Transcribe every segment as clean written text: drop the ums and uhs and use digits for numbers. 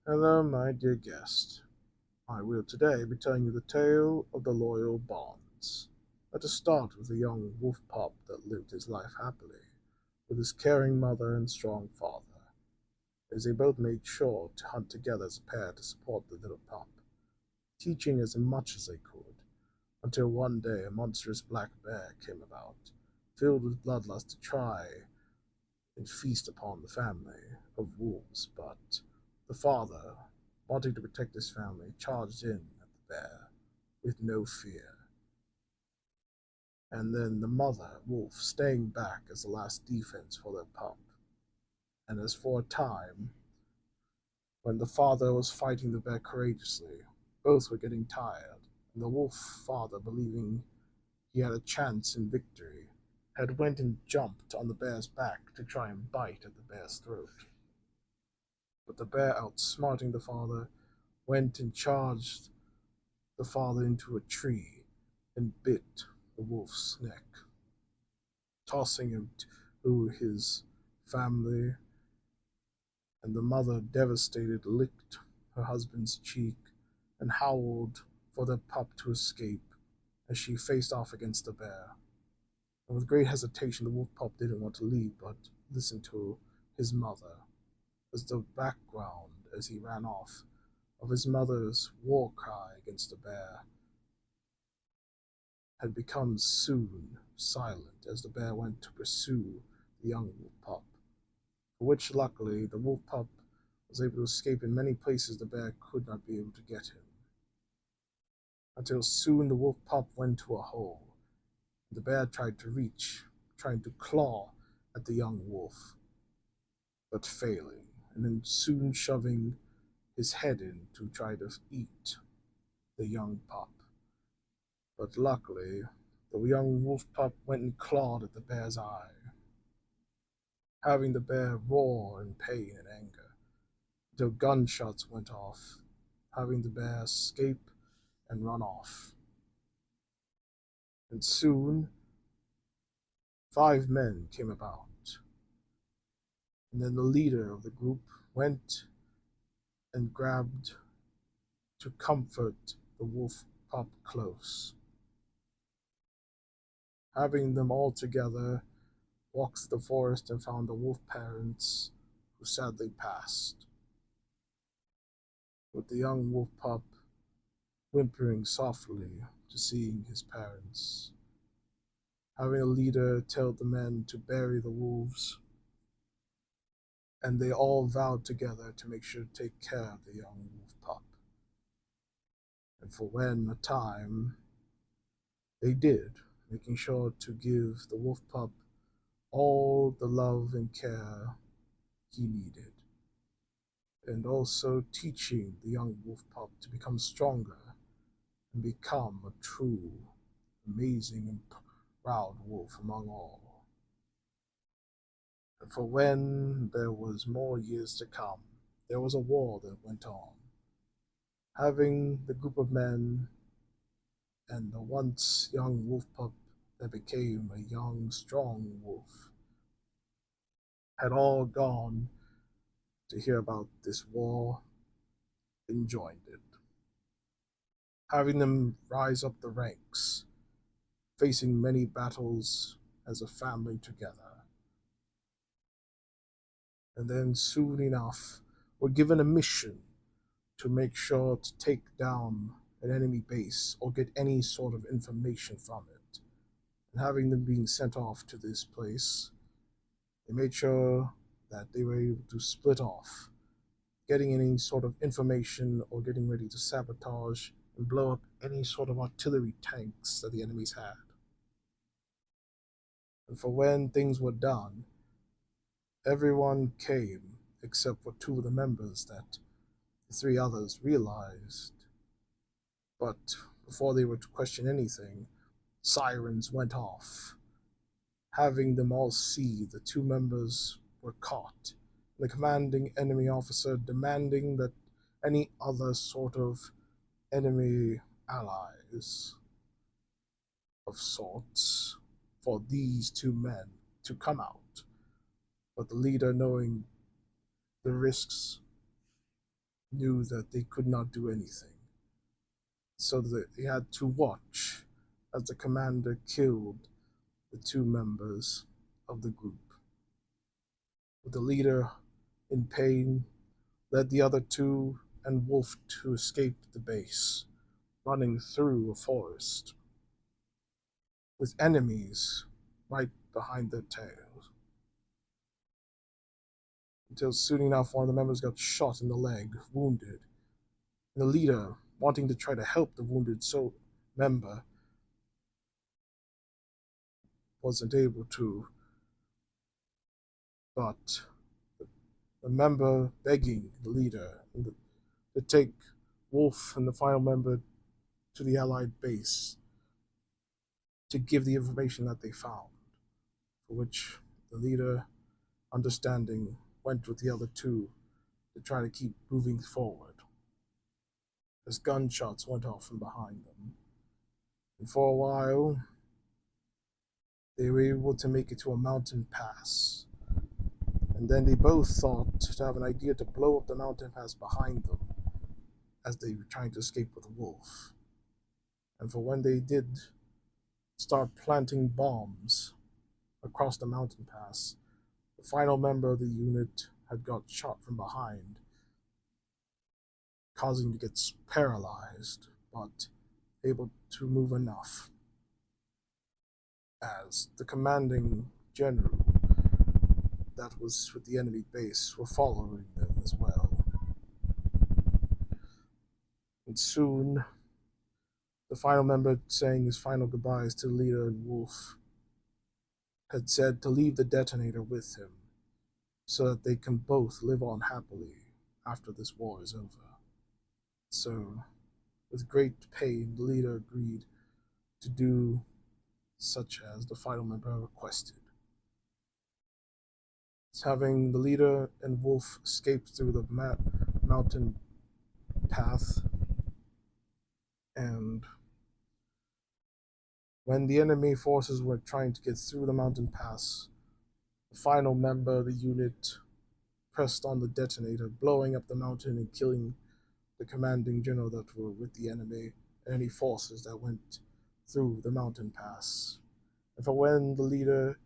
Hello, my dear guest. I will today be telling you the tale of the loyal bonds. Let us start with a young wolf pup that lived his life happily with his caring mother and strong father, as they both made sure to hunt together as a pair to support the little pup, teaching as much as they could, until one day a monstrous black bear came about, filled with bloodlust to try and feast upon the family of wolves, but the father, wanting to protect his family, charged in at the bear with no fear. And then the mother wolf staying back as the last defense for their pup. And as for a time, when the father was fighting the bear courageously, both were getting tired, and the wolf father, believing he had a chance in victory, had went and jumped on the bear's back to try and bite at the bear's throat. But the bear, outsmarting the father, went and charged the father into a tree and bit the wolf's neck, tossing him to his family, and the mother, devastated, licked her husband's cheek and howled for the pup to escape as she faced off against the bear. And with great hesitation, the wolf pup didn't want to leave but listened to his mother as the background as he ran off of his mother's war cry against the bear had become soon silent as the bear went to pursue the young wolf pup, for which luckily the wolf pup was able to escape in many places the bear could not be able to get him, until soon the wolf pup went to a hole. The bear tried to reach, trying to claw at the young wolf, but failing, and then soon shoving his head in to try to eat the young pup. But luckily, the young wolf pup went and clawed at the bear's eye, having the bear roar in pain and anger, until gunshots went off, having the bear escape and run off. And soon, 5 men came about, and then the leader of the group went and grabbed to comfort the wolf pup close. Having them all together, walked through the forest and found the wolf parents who sadly passed, with the young wolf pup whimpering softly to seeing his parents. Having a leader tell the men to bury the wolves, and they all vowed together to make sure to take care of the young wolf pup. And for when a time they did, making sure to give the wolf pup all the love and care he needed, and also teaching the young wolf pup to become stronger and become a true, amazing, and proud wolf among all. And for when there was more years to come, there was a war that went on, having the group of men and the once young wolf pup that became a young, strong wolf had all gone to hear about this war and joined it, having them rise up the ranks, facing many battles as a family together. And then soon enough were given a mission to make sure to take down an enemy base or get any sort of information from it. And having them being sent off to this place, they made sure that they were able to split off, getting any sort of information or getting ready to sabotage and blow up any sort of artillery tanks that the enemies had. And for when things were done, everyone came except for 2 of the members that the 3 others realized. But before they were to question anything, sirens went off, having them all see the 2 members were caught. The commanding enemy officer demanding that any other sort of enemy allies of sorts for these 2 men to come out. But the leader, knowing the risks knew that they could not do anything, so that they had to watch as the commander killed the two members of the group. With the leader in pain, led the other two and Wolf to escape the base, running through a forest, with enemies right behind their tails. Until soon enough, one of the members got shot in the leg, wounded. And the leader, wanting to try to help the wounded member, wasn't able to, but the member begging the leader to take Wolf and the final member to the Allied base to give the information that they found, for which the leader, understanding, went with the other two to try to keep moving forward. As gunshots went off from behind them, and for a while, they were able to make it to a mountain pass. And then they both thought to have an idea to blow up the mountain pass behind them as they were trying to escape with the wolf. And for when they did start planting bombs across the mountain pass, the final member of the unit had got shot from behind, causing him to get paralyzed, but able to move enough. As the commanding general that was with the enemy base were following them as well. And soon, the final member, saying his final goodbyes to the leader and Wolf, had said to leave the detonator with him so that they can both live on happily after this war is over. So, with great pain, the leader agreed to do such as the final member requested. Having the leader and Wolf escape through the mountain path, and when the enemy forces were trying to get through the mountain pass, the final member of the unit pressed on the detonator, blowing up the mountain and killing the commanding general that were with the enemy and any forces that went through the mountain pass. And for when the leader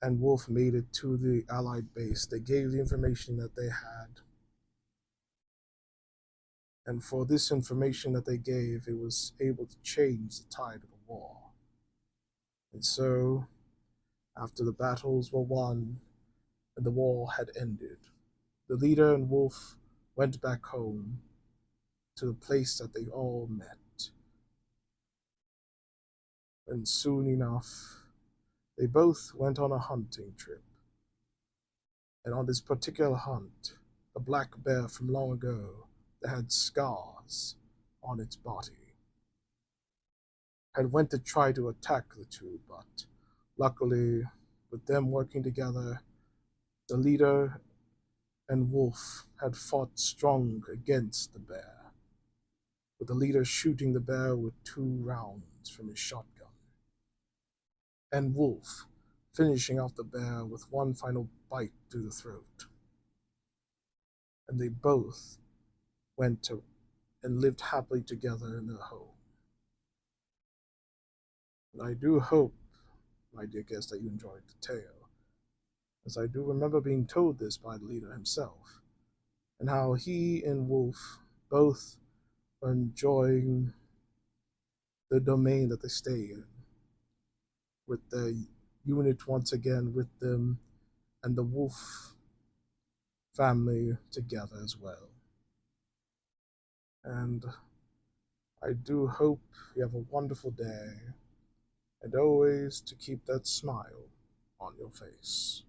and Wolf made it to the Allied base, they gave the information that they had. And for this information that they gave, it was able to change the tide of the war. And so, after the battles were won and the war had ended, the leader and Wolf went back home to the place that they all met. And soon enough, they both went on a hunting trip. And on this particular hunt, a black bear from long ago that had scars on its body had went to try to attack the two, but luckily, with them working together, the leader and Wolf had fought strong against the bear, with the leader shooting the bear with 2 rounds from his shotgun, and Wolf finishing off the bear with one final bite through the throat. And they both went to and lived happily together in their home. And I do hope, my dear guest, that you enjoyed the tale, as I do remember being told this by the leader himself, and how he and Wolf both are enjoying the domain that they stay in, with the unit once again with them, and the Wolf family together as well. And I do hope you have a wonderful day, and always to keep that smile on your face.